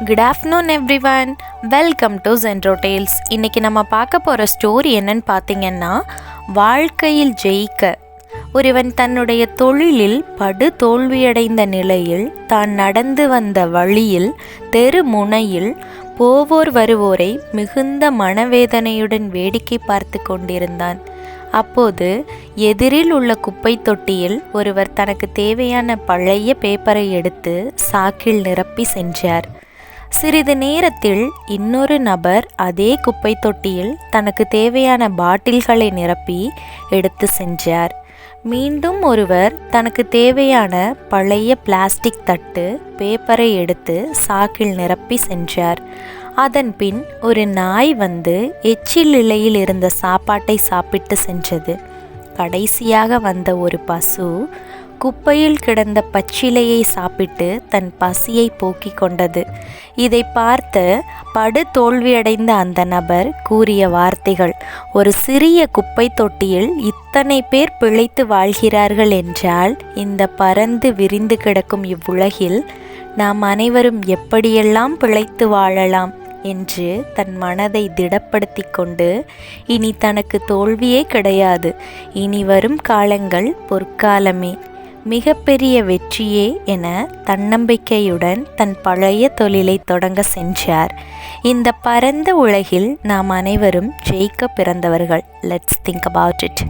Good afternoon everyone, welcome to ஜென்ட்ரோ tales. இன்றைக்கி நம்ம பார்க்க போகிற ஸ்டோரி என்னன்னு பார்த்தீங்கன்னா, வாழ்க்கையில் ஜெயிக்க ஒருவன் தன்னுடைய தொழிலில் படு தோல்வியடைந்த நிலையில் தான் நடந்து வந்த வழியில் தெரு முனையில் போவோர் வருவோரை மிகுந்த மனவேதனையுடன் வேடிக்கை பார்த்து கொண்டிருந்தான். அப்போது எதிரில் உள்ள குப்பை தொட்டியில் ஒருவர் தனக்கு தேவையான பழைய பேப்பரை எடுத்து சாக்கில் நிரப்பி சென்றார். சிறிது நேரத்தில் இன்னொரு நபர் அதே குப்பை தொட்டியில் தனக்கு தேவையான பாட்டில்களை நிரப்பி எடுத்து சென்றார். மீண்டும் ஒருவர் தனக்கு தேவையான பழைய பிளாஸ்டிக் தட்டு பேப்பரை எடுத்து சாக்கில் நிரப்பி சென்றார். அதன் பின் ஒரு நாய் வந்து எச்சில் இலையில் இருந்த சாப்பாட்டை சாப்பிட்டு சென்றது. கடைசியாக வந்த ஒரு பசு குப்பையில் கிடந்த பச்சிலையை சாப்பிட்டு தன் பசியை போக்கிக் கொண்டது. இதை பார்த்து படு தோல்வியடைந்த அந்த நபர் கூறிய வார்த்தைகள், ஒரு சிறிய குப்பை தொட்டியில் இத்தனை பேர் பிழைத்து வாழ்கிறார்கள் என்றால் இந்த பரந்து விரிந்து கிடக்கும் இவ்வுலகில் நாம் அனைவரும் எப்படியெல்லாம் பிழைத்து வாழலாம் என்று தன் மனதை திடப்படுத்தி கொண்டு, இனி தனக்கு தோல்வியே கிடையாது, இனி வரும் காலங்கள் பொற்காலமே, மிகப்பெரிய வெற்றியே என தன்னம்பிக்கையுடன் தன் பழைய தொழிலை தொடங்க சென்றார். இந்த பரந்த உலகில் நாம் அனைவரும் ஜெயிக்க பிறந்தவர்கள். Let's think about it.